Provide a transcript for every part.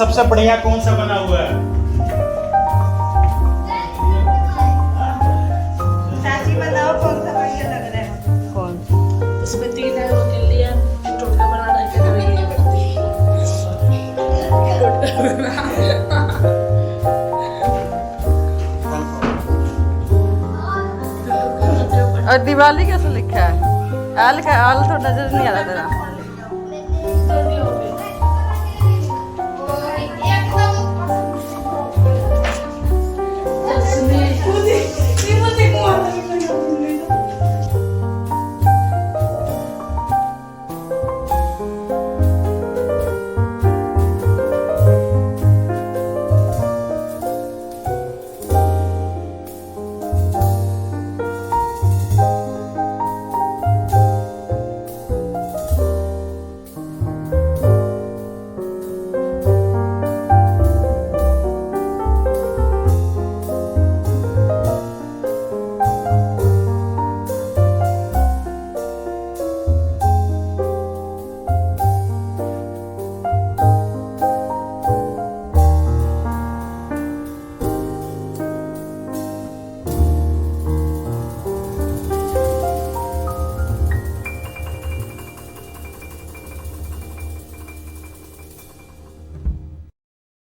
सबसे बढ़िया कौन सा बना हुआ है? चाची बताओ कौन सा बढ़िया लग रहा है? कौन? उसमें 3 है, वो कर लिया टोटका बनाना के लिए ये करती और दिवाली कैसे लिखा है? आल का आल तो नजर नहीं आ रहा तेरा।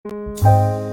Thank you.